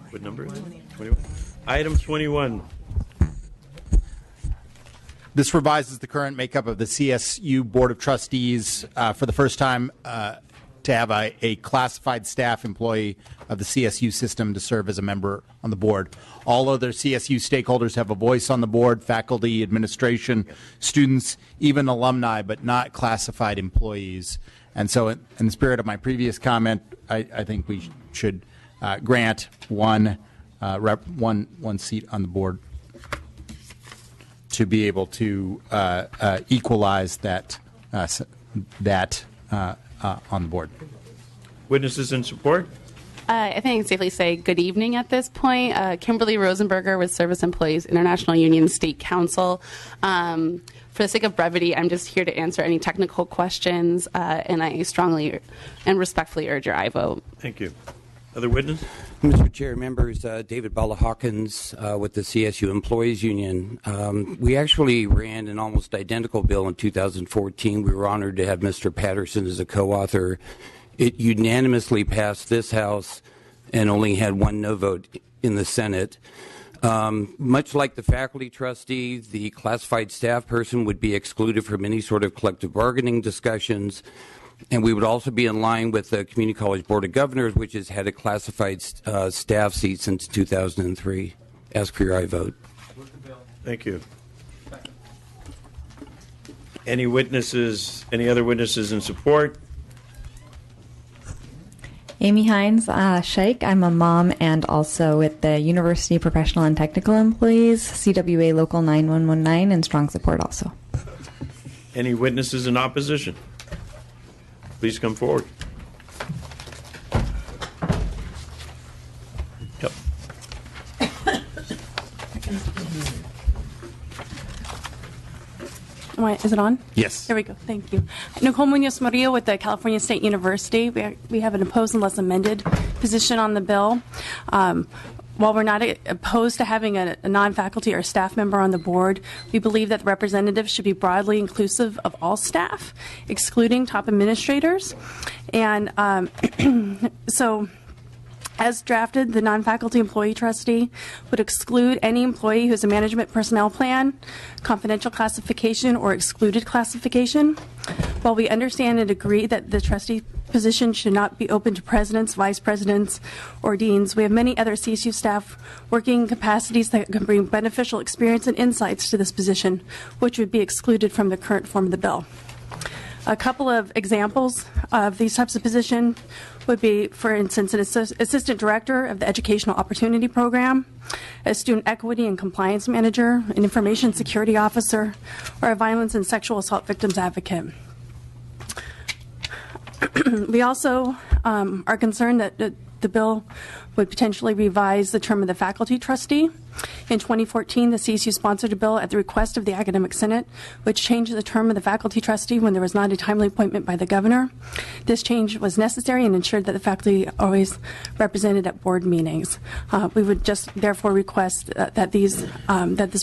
What number is it? 21. Item 21. This revises the current makeup of the CSU Board of Trustees for the first time to have a classified staff employee of the CSU system to serve as a member on the board. All other CSU stakeholders have a voice on the board: faculty, administration, students, even alumni, but not classified employees. And so in the spirit of my previous comment, I think we should grant one seat on the board to be able to equalize that on the board. Witnesses in support? I think I can safely say good evening at this point. Kimberly Rosenberger with Service Employees International Union State Council. For the sake of brevity, I'm just here to answer any technical questions, and I strongly and respectfully urge your aye vote. Thank you. Other witness? Mr. Chair, members, David Bala Hawkins with the CSU Employees Union. We actually ran an almost identical bill in 2014. We were honored to have Mr. Patterson as a co-author. It unanimously passed this House and only had one no vote in the Senate. Much like the faculty trustee, the classified staff person would be excluded from any sort of collective bargaining discussions. And we would also be in line with the Community College Board of Governors, which has had a classified staff seat since 2003. Ask for your aye vote. Thank you. Any witnesses, any other witnesses in support? Amy Hines, Sheikh. I'm a mom and also with the University Professional and Technical Employees, CWA Local 9119, and strong support also. Any witnesses in opposition? Please come forward. Yep. Is it on? Yes. There we go. Thank you. Nicole Munoz Murillo with the California State University. We have an opposed unless amended position on the bill. While we're not opposed to having a non-faculty or staff member on the board, we believe that the representatives should be broadly inclusive of all staff, excluding top administrators. And so, as drafted, the non-faculty employee trustee would exclude any employee who has a management personnel plan, confidential classification, or excluded classification. While we understand and agree that the trustee position should not be open to presidents, vice presidents, or deans, we have many other CSU staff working capacities that can bring beneficial experience and insights to this position, which would be excluded from the current form of the bill. A couple of examples of these types of positions would be, for instance, an assistant director of the Educational Opportunity Program, a student equity and compliance manager, an information security officer, or a violence and sexual assault victims advocate. We also are concerned that the bill would potentially revise the term of the faculty trustee. In 2014, the CSU sponsored a bill at the request of the Academic Senate, which changed the term of the faculty trustee when there was not a timely appointment by the governor. This change was necessary and ensured that the faculty are always represented at board meetings. We would just therefore request that this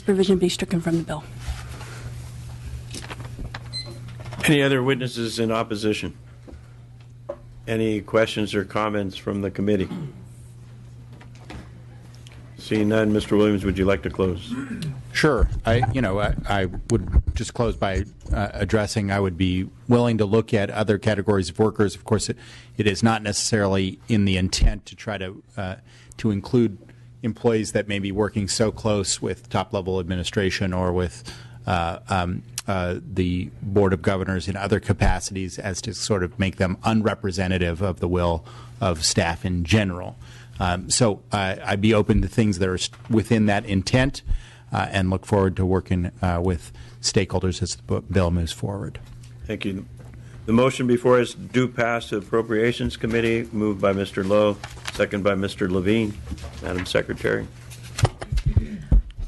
provision be stricken from the bill. Any other witnesses in opposition? Any questions or comments from the committee? Seeing none, Mr. Williams, would you like to close? Sure. I would just close by addressing I would be willing to look at other categories of workers. Of course, it is not necessarily in the intent to try to include employees that may be working so close with top-level administration or with the Board of Governors in other capacities as to sort of make them unrepresentative of the will of staff in general. So I'd be open to things that are within that intent and look forward to working with stakeholders as the bill moves forward. Thank you. The motion before us do pass to Appropriations Committee, moved by Mr. Lowe, second by Mr. Levine. Madam Secretary.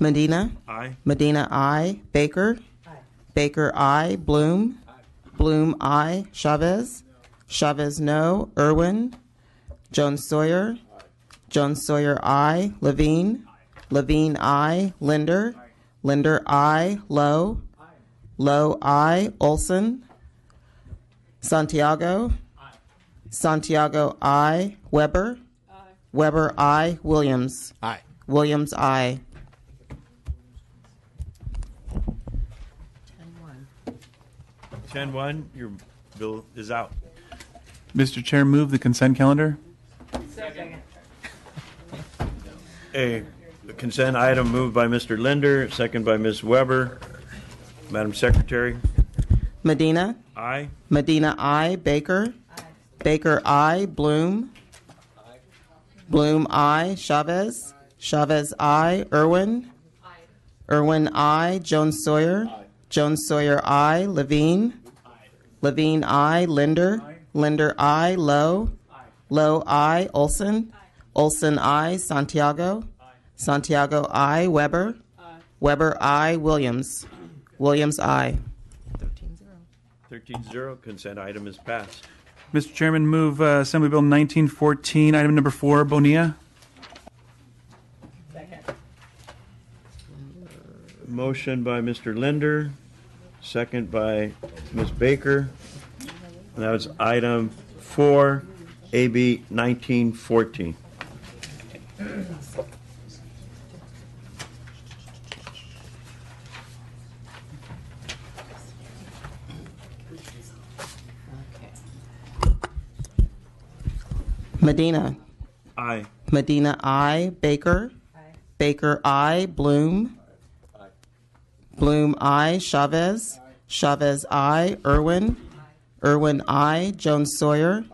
Medina? Aye. Medina, aye. Baker? Aye. Baker, aye. Bloom? Aye. Bloom, aye. Chavez? No. Chavez, no. Irwin? Jones Sawyer? Aye. Jones Sawyer, aye. Levine? Aye. Levine, aye. Linder? Aye. Linder, aye. Lowe? Aye. Lowe, aye. Olson? Santiago? Aye. Santiago, I. Weber. Weber, I. Williams. Aye. Williams, I. 10-1, your bill is out. Mr. Chair, move the consent calendar. A consent item moved by Mr. Linder, second by Ms. Weber. Madam Secretary? Medina. Aye. Medina, I. Baker. Baker, I. Bloom. Bloom, I. Chavez. Chavez, I. Irwin. Irwin, I. Jones Sawyer. Jones Sawyer, I. Levine. Levine, I. Linder. Linder, I. Lowe. Lowe, I. Olson. Olson, I. Santiago. Santiago, I. Weber. Weber, I. Williams. Williams, I. 13-0, consent item is passed. Mr. Chairman, move Assembly Bill 1914, item number 4, Bonilla. Motion by Mr. Linder, second by Ms. Baker. And that was item 4, AB 1914. Medina. Aye. Medina, I. Baker. Baker, I. Bloom. Bloom, I. Chavez. Chavez, I. Irwin. Irwin, I. Jones Sawyer.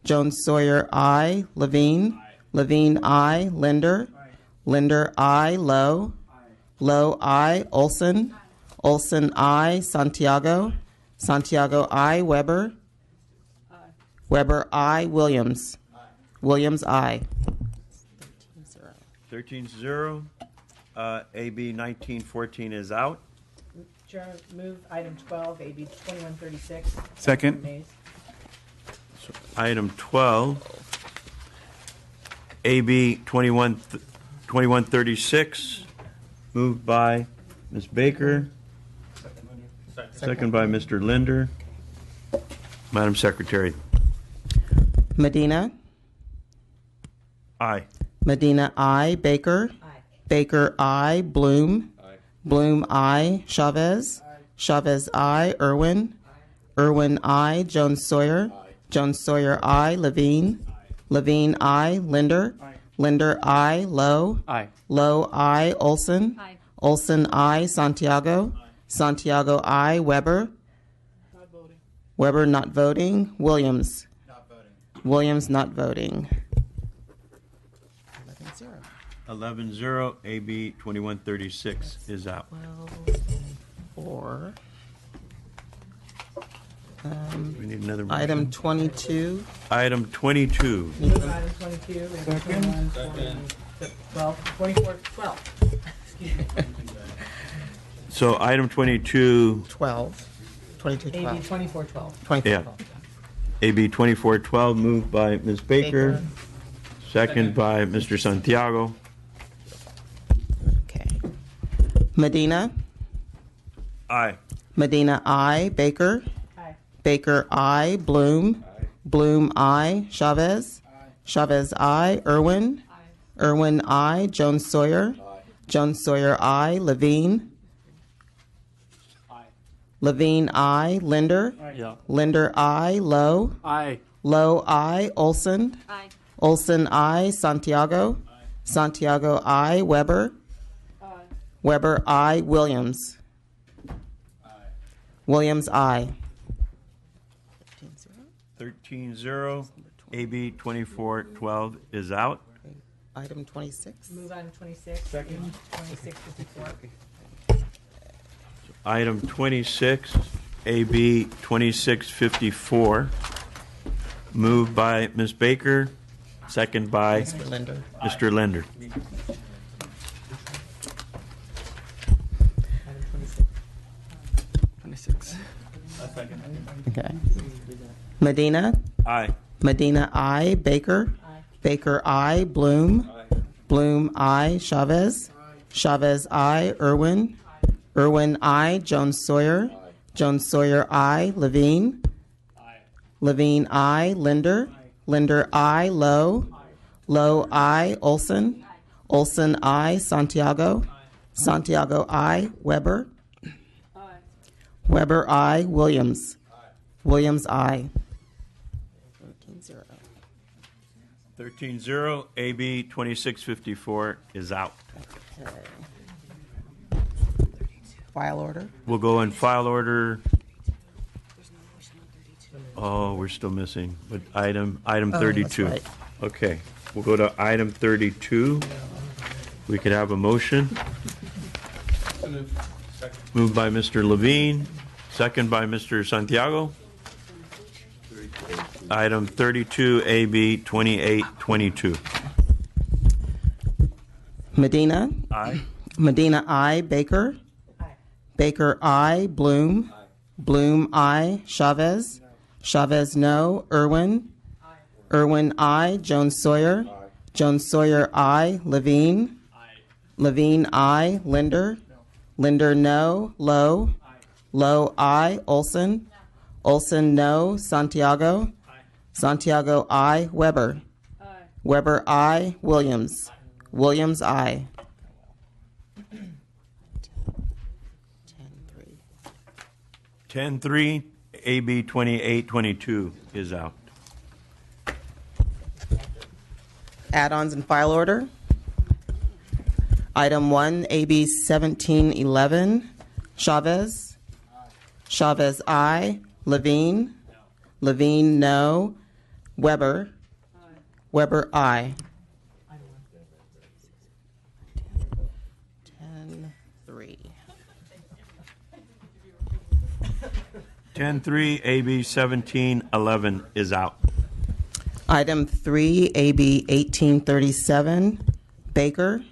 Jones Sawyer, I. Levine. Levine, I. Linder. Linder, I. Lowe. Lowe, I. Olson. Olson, I. Santiago. Santiago, I. Weber. Weber, I. Williams. Williams, I. 13-0. AB 1914 is out. Chairman, move item 12, AB 2136. Second. Mays. Item 12, AB 2136, moved by Ms. Baker, second by Mr. Linder. Madam Secretary? Medina. Aye. Medina, I. Baker. Baker, I. Bloom. Bloom, I. Chavez. Chavez, I. Irwin. Irwin, I. Jones Sawyer. Jones Sawyer, I. Levine. Levine, I. Linder. Linder, I. Lowe. Lowe, I. Olson. Olson, I. Santiago. Santiago, I. Weber. Weber not voting. Williams. Williams not voting. 11-0. AB 2136 is out. 4. We need another motion. Item 22. Item 22. Move item 22, AB 2412. Excuse me. So item 22, 12. 22, AB 12. 2412. 24, Yeah. 12. AB 2412, moved by Ms. Baker, Baker. second by Mr. Santiago. Okay. Medina. Aye. Medina, I. Baker. Aye. Baker, I. Bloom. Bloom, I. Chavez. Chavez, I. Irwin. Irwin, I. Jones Sawyer. Jones Sawyer, I. Levine. Levine, I. Linder. Linder, I. Lowe. Lowe, I. Olson. Olson, I. Santiago. Santiago, I. Weber. Weber, I. Williams. Williams, I. 13-0. AB 2412 is out. Item 26. Move item 26, second. 2654. Item 26, AB 2654, moved by Ms. Baker, second by Mr. Linder. Mr. Linder. Item 26. 26. Okay. Medina. Aye. Medina, I. Baker. Baker, I. Bloom. Bloom, I. Chavez. Chavez, I. Irwin. Irwin, I. Jones Sawyer. Jones Sawyer, I. Levine. Levine, I. Linder. Linder, I. Lowe. Lowe, I. Olson. Olson, I. Santiago. Santiago, I. Weber. Weber, I. Williams. Williams, I. 13-0, AB 2654 is out. File order. We'll go in file order. Oh, we're still missing, but item 32. right. Okay, we'll go to item 32. We could have a motion. Moved by Mr. Levine, second by Mr. Santiago. Item 32, AB 2822. Medina. Aye. Medina, I. Baker. Baker, I. Bloom. Bloom, I. Chavez. Chavez, no. Irwin. Irwin, I. Jones Sawyer. Jones Sawyer, I. Levine. Levine, I. Linder. Linder, no. Lowe. Lowe, I. Olson. Olson, no. Santiago. Santiago, I. Weber. Weber, I. Williams. Williams, I. 10-3, AB 2822 is out. Add-ons in file order. Item 1, AB 1711. Chavez. Chavez, I. Levine. Levine, no. Weber. Weber, I. 10-3. 10-3, AB 1711 is out. Item 3, AB 1837. Baker.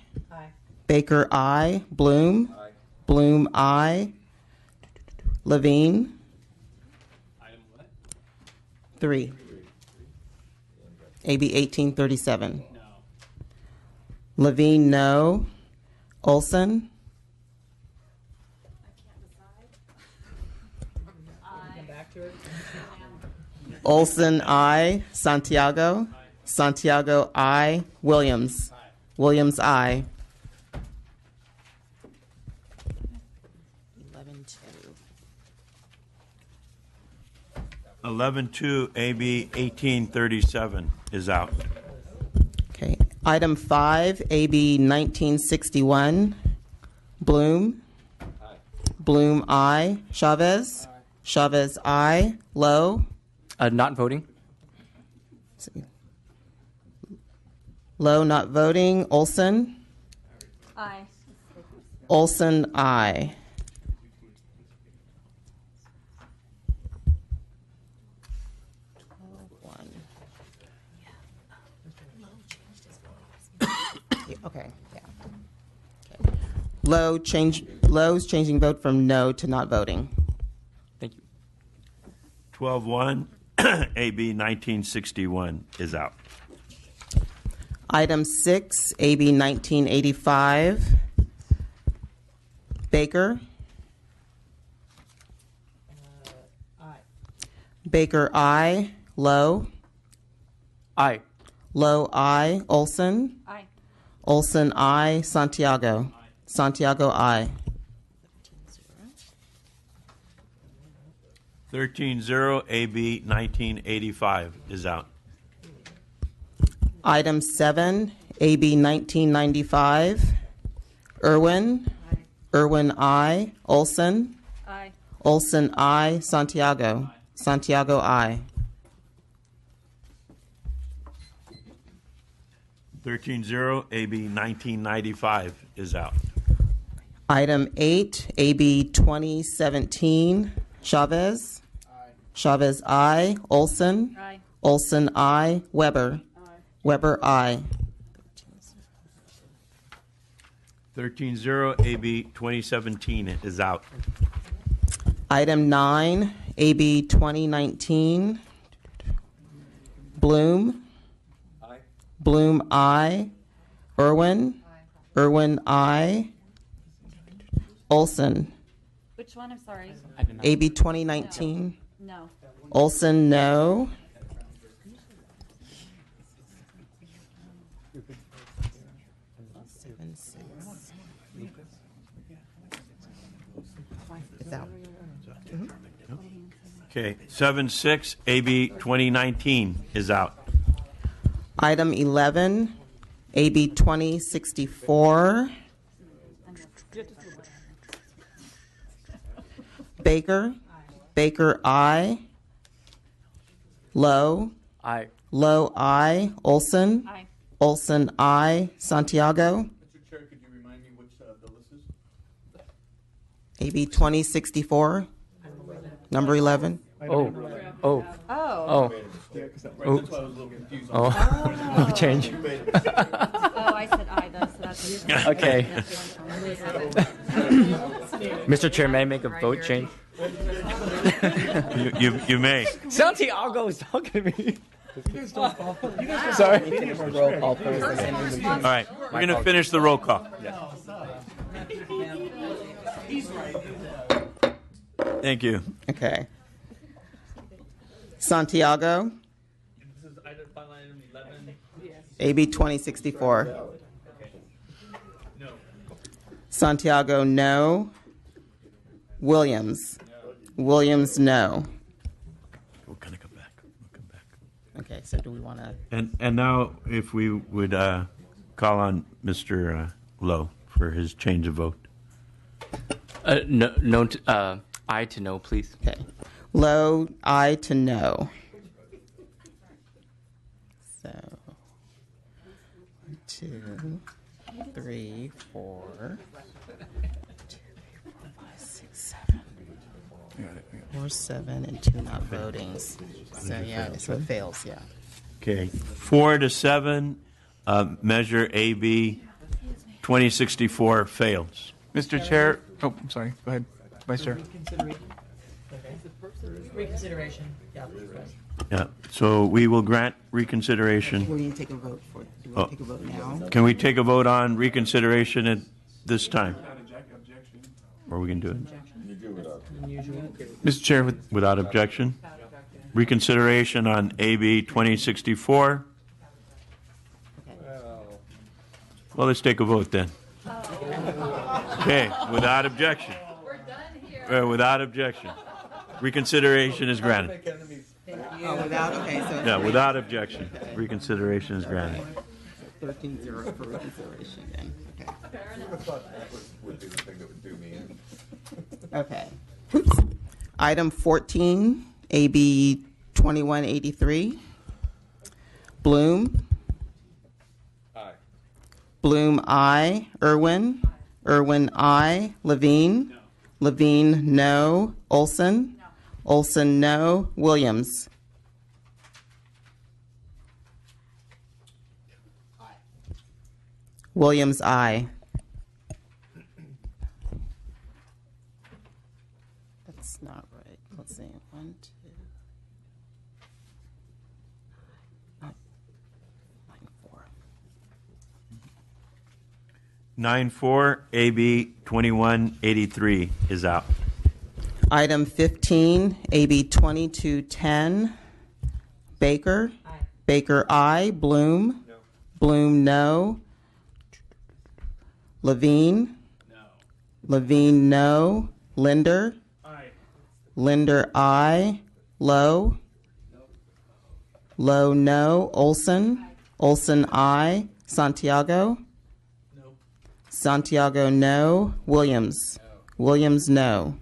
Baker, I. Bloom. Bloom, I. Levine. 3. AB 1837. Levine, no. Olson. Olson, I. Santiago. Santiago, I. Williams. Williams, I. 11-2, AB 1837 is out. Okay. Item 5, AB 1961. Bloom. Bloom, I. Chavez. Chavez, I. Lowe. Not voting. Lowe, not voting. Olson. Aye. Olson, I. Okay. Yeah. Okay. Lowe's changing vote from no to not voting. Thank you. 12-1, AB 1961 is out. Item 6, AB 1985. Baker. Baker, I. Lowe. Aye. Lowe, I. Olson. Aye. Olson, I. Santiago. Santiago, I. 13-0, AB 1985 is out. Item 7, AB 1995. Irwin. Irwin, I. Olson. Aye. Olson, I. Santiago. Santiago, I. 13-0, AB 1995 is out. Item 8, AB 2017. Chavez. Chavez, I. Olson. Aye. Olson, I. Weber. Weber, I. 13-0, AB 2017 is out. Item 9, AB 2019. Bloom. Bloom, I. Irwin. Irwin, I. Olson. Which one? I'm sorry. AB 2019. No. Olson, no. Okay, 7-6, AB 2019 is out. Item 11, AB 2064. Baker. Baker, I. Lowe. Aye. Lowe, I. Olson. Aye. Olson, I. Santiago. Mr. Chair, could you remind me which the list is? AB 2064. Number 11. Oh. Oh. Oh. Oh. Oh. No change. Oh, I said aye, though, so that's... Okay. Mr. Chair, may I make a vote change? You may. Santiago is talking to me. Sorry. All right, we're going to finish the roll call. Thank you. Okay. Santiago. This is final item 11. AB 2064. Santiago, no. Williams. Williams, no. We're going to come back. Okay, so do we want to? And now, if we would call on Mr. Lowe for his change of vote. No. Aye to no, please. Okay. Low, aye to no. So, 1, 2, 3, 4, 2, 3, 4, 5, 6, 7. 4, 7, and 2 not voting. So, yeah, so it fails, yeah. Okay, 4-7, measure AB 2064 fails. Mr. Chair. Oh, I'm sorry. Go ahead, Vice Chair. Reconsideration. Yeah. Yeah, so we will grant reconsideration. We need to take a vote for it. Do we take a vote now? Can we take a vote on reconsideration at this time? Or we can do it Mr. Chair, without objection? Reconsideration on AB 2064? Well, let's take a vote then. Okay, without objection. Without objection. Reconsideration is granted. Oh, without? Okay, so. Yeah, without objection. Reconsideration is granted. 13-0 for reconsideration then. Okay. Oops. Item 14, AB 2183. Bloom. Aye. Bloom, I. Irwin. Irwin, I. Levine. No. Levine, no. Olson. No. Olson, no. Williams. Aye. Williams, aye. That's not right. Let's see. 1, 2. 9, 4. 9-4, AB 2183 is out. Item 15, AB 2210. Baker. Aye. Baker, aye. Bloom. No. Bloom, no. Levine. No. Levine, no. Linder. aye. Linder, aye. Lowe. No. Lowe, no. Olson. Aye. Olson, aye. Santiago. No. Santiago, no. Williams. No. Williams, no.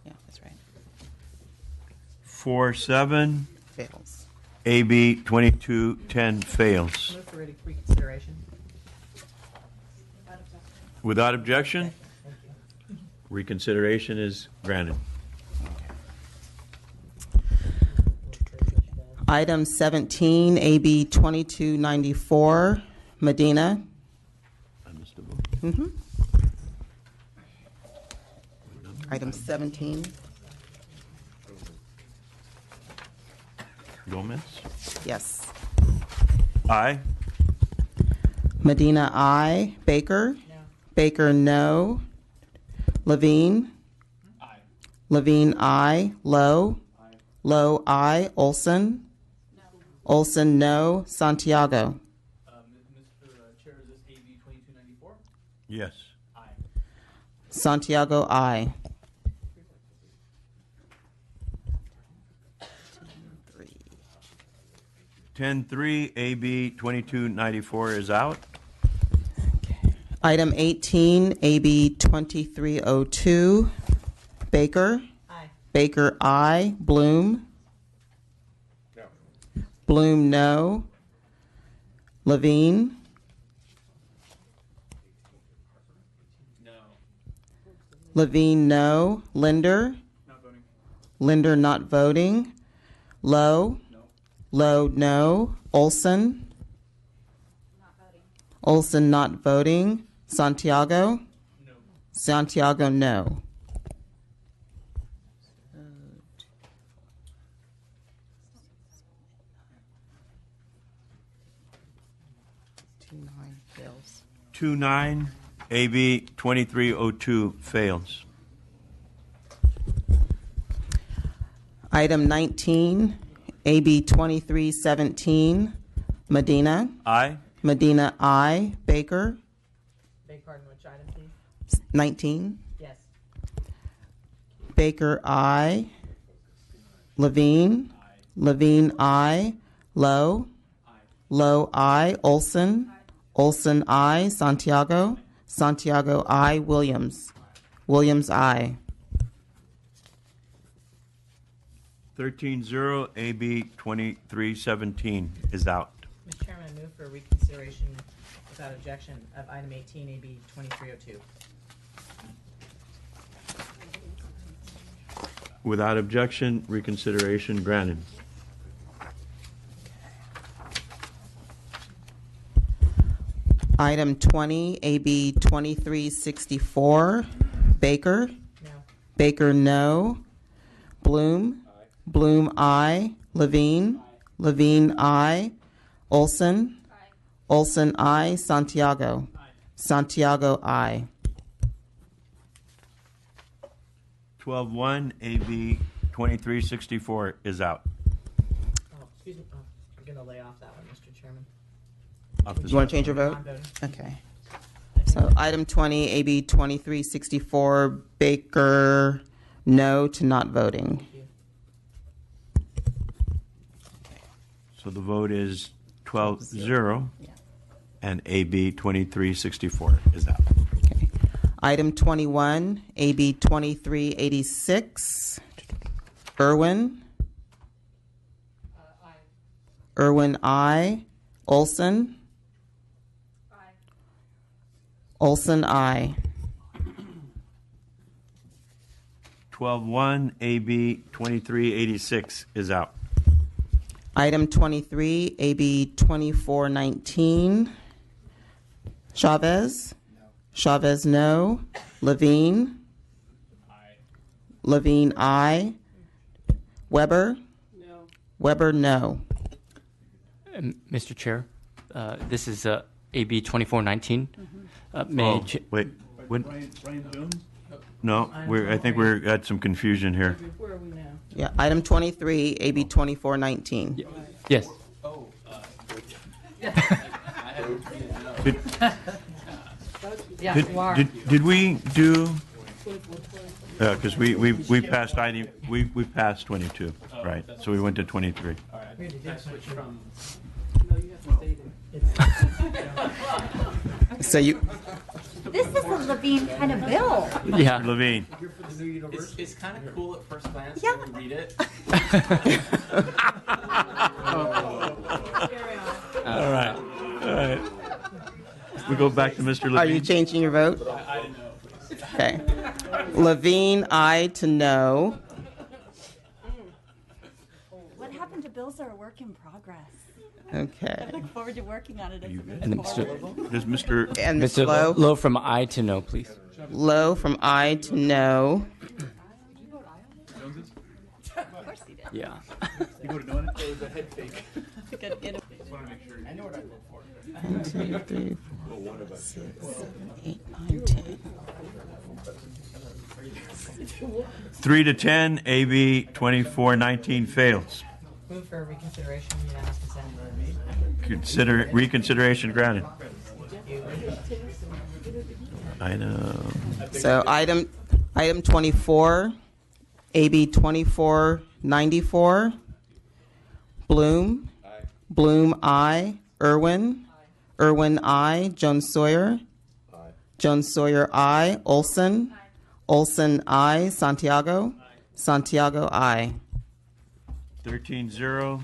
Yeah, that's right. 4-7, Fails. AB 2210 fails. Move for reconsideration. Without objection, reconsideration is granted. Item 17, AB 2294, Medina. I missed a vote. Item 17. Gomez? Yes. Aye. Medina, aye. Baker? No. Baker, no. Levine? Aye. Levine, aye. Lowe? Aye. Lowe, aye. Olson? No. Olson, no. Santiago. Mr. Chair, is this AB 2294? Yes. Aye. Santiago, aye. 10-3, AB 2294 is out. Item 18, AB 2302. Baker. Aye. Baker, aye. Bloom. No. Bloom, no. Levine. No. Levine, no. Linder. Not voting. Linder, not voting. Lowe. No. Lowe, no. Olson. Not voting. Olson, not voting. Santiago. No. Santiago, no. Fails. 2-9, AB 2302 fails. Item 19, AB 2317. Medina. Aye. Medina, aye. Baker. Beg pardon, which item, please? 19. Yes. Baker, aye. Levine. Levine, aye. Lowe. Lowe, aye. Olson. Olson, aye. Santiago. Santiago, aye. Williams. Williams, aye. 13-0, AB 2317 is out. Mr. Chairman, I move for reconsideration without objection of item 18, AB 2302. Without objection, reconsideration granted. Item 20, AB 2364. Baker. No. Baker, no. Bloom. Bloom, aye. Levine. Levine, aye. Olson. Olson, aye. Santiago. Santiago, aye. 12-1, AB 2364 is out. Oh, excuse me. Oh, I'm going to lay off that one, Mr. Chairman. Off the You want to change your vote? Non-voting. Okay. So item 20, AB 2364, Baker, no to not voting. Thank you. So the vote is 12-0, and AB 2364 is out. Okay. Item 21, AB 2386, Irwin. Aye. Irwin, aye. Olson. Aye. Olson, aye. 12-1, AB 2386 is out. Item 23, AB 2419, Chavez. Chavez, no. Levine. Levine, aye. Weber. No. Weber, no. Mr. Chair, this is AB 2419. May I Oh, wait. When, Brian Jones? no, I think we're got some confusion here. Where are we now? Yeah, item 23, AB 2419. Yes. Did, Yeah, did, you are. did we do? Because we passed item we passed 22, right? So we went to 23. We had to do switch from. So you, This is a Levine kind of bill. Yeah. Levine. It's kind of cool at first glance Yeah. when you read it. All right. All right. We go back to Mr. Levine. are you changing your vote? I didn't know, please. Okay. Levine, aye to no. What happened to bills are a work in progress? Okay. I look forward to working on it as it moves And then forward. Does Mr. And Mr. Lowe? Low from I to no, please. Low from aye to no. Of course he did. Yeah. You voted no on it? It was a head fake. I know what I vote for. 1, 2, 3, 4, 6, 7, 8, 9, 10. 3-10, AB 2419 fails. Move for reconsideration, unanimous consent. Reconsideration granted. So item 24, AB 2494. Bloom. Bloom, I. Irwin. Irwin, I. Jones Sawyer. Jones Sawyer, I. Olson. Olson, I. Santiago. Santiago, I. 13-0.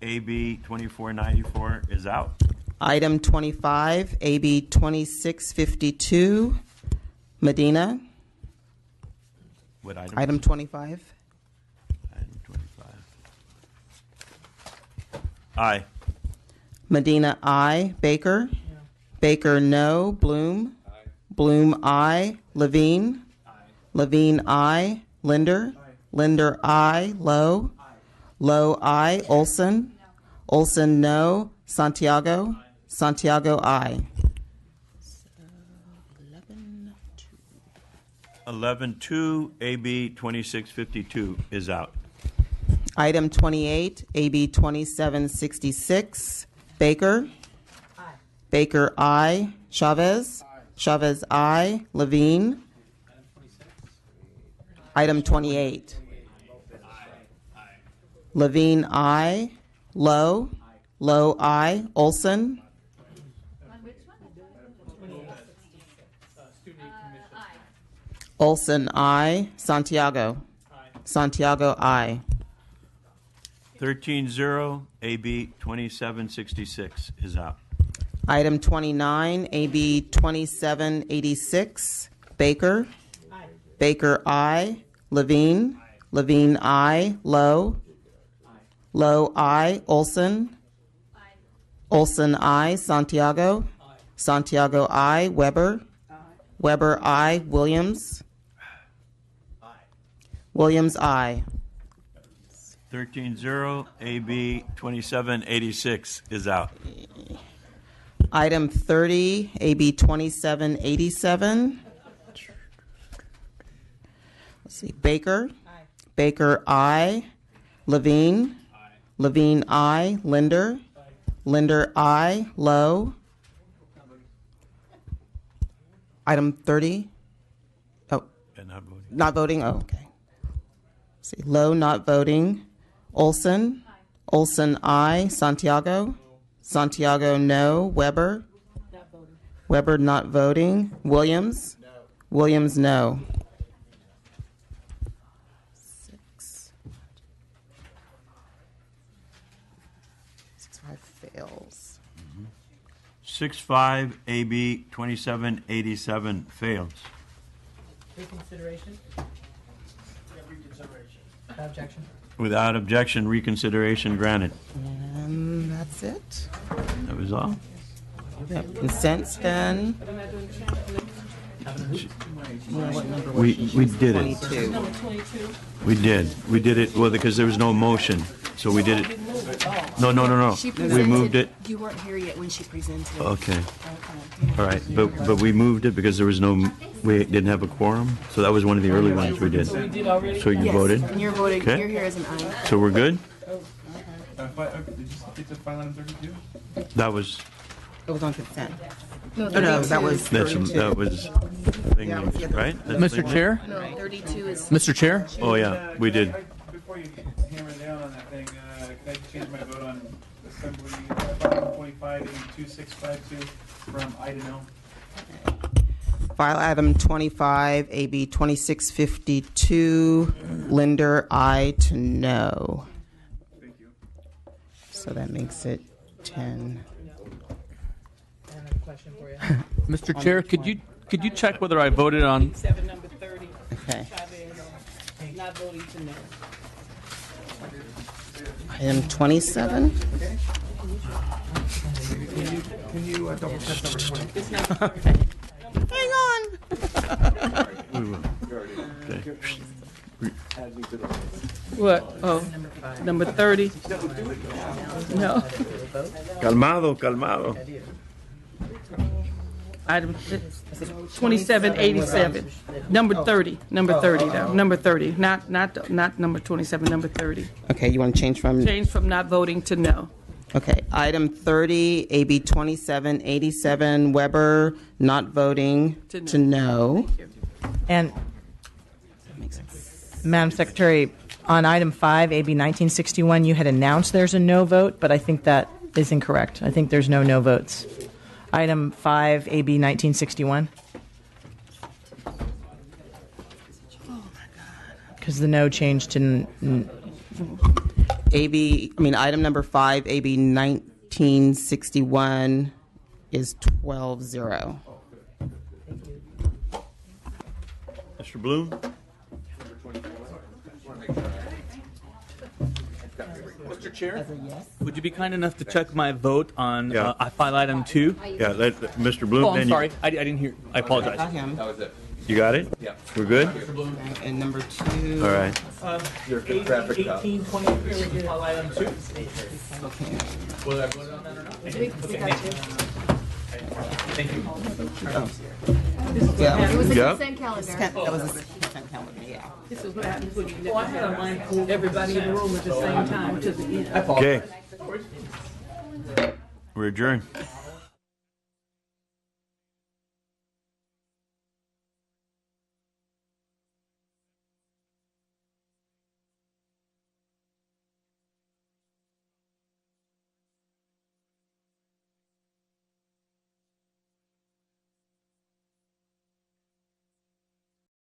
AB 2494 is out. Item 25, AB 2652. Medina. What item? Item 25. Item 25. Aye. Medina, I. Baker. Baker, no. Bloom. Bloom, I. Levine. Levine, I. Linder. Linder, I. Lowe. Lowe, I. Olson. Olson, no. Santiago. Santiago, I. 11-2. AB 2652 is out. Item 28, AB 2766. Baker. Baker, I. Chavez. Chavez, I. Levine. Item 28. Levine, I. Lowe. Lowe, I. Olson. Olson, I. Santiago. Santiago, I. 13-0. AB 2766 is out. Item 29, AB 2786. Baker. Baker, I. Levine. Levine, I. Lowe. Lowe, I. Olson. Olson, I. Santiago. Santiago, I. Weber. Weber, I. Williams. Williams, I. 13-0. AB 2786 is out. Item 30, AB 2787. Let's see. Baker. Baker, I. Levine. Levine, I. Linder. Linder, I. Lowe. Item 30. Oh, Not voting. not voting. Oh, okay. Let's see. Lowe, not voting. Olson. Olson, I. Santiago. Santiago, no. Weber. Weber, not voting. Williams. Williams, no. 6-5 fails. 6-5. AB 2787 fails. Reconsideration? Without objection. Without objection, reconsideration granted. And that's it. That was all. Yep. Consent's done. We did it. 22. We did it. Well, because there was no motion, so we did it. No. We moved it. You weren't here yet when she presented it. Okay. All right, but we moved it because there was no. We didn't have a quorum, so that was one of the early ones we did. So you Yes, voted. and you're voting. Okay. You're here as an aye. So we're good. Did you get to file item 32? That was. It was on consent. No, Oh, no, that was That was. Yeah, it was the other Right. one. That's Mr. Chair? No, 32 is. Mr. Chair? Oh yeah, we did. Before you hammer down on that thing, can I change my vote on Assembly 25 2652 from I to no? File item 25, AB 2652, Linder, I to no. Thank you. So that makes it 10. I have a question for you. Mr. Chair, could you check whether I voted on? Number 30. Okay. Not voting to no. Item 27. Can you double check number 20? Hang on. We will. Okay. What? Oh, number 30? No. Calmado. Item 2787. Number 30. Number 30. Though. Number 30. Not number 27. Number 30. Okay, you want to change from? Change from not voting to no. Okay, item 30, AB 2787, Weber, not voting to no. And, Madam Secretary, on item 5, AB 1961, you had announced there's a no vote, but I think that is incorrect. I think there's no votes. Item 5, AB 1961. Because the no changed to item number 5, AB 1961 is 12-0. Mr. Bloom? Mr. Chair, would you be kind enough to check my vote on Yeah. file item 2? Yeah, Mr. Bloom. Oh, I'm then sorry. I didn't hear. I apologize. Got him. You got it? Yeah. We're good? And number 2. All right. 1823, file item 2. Whether I voted on that or not? Okay, thank you. Yeah. It was a Yep. consent calendar. That was a consent calendar, yeah. This is what happens when you pull everybody in the room at the same time to the end. Okay. We're adjourned.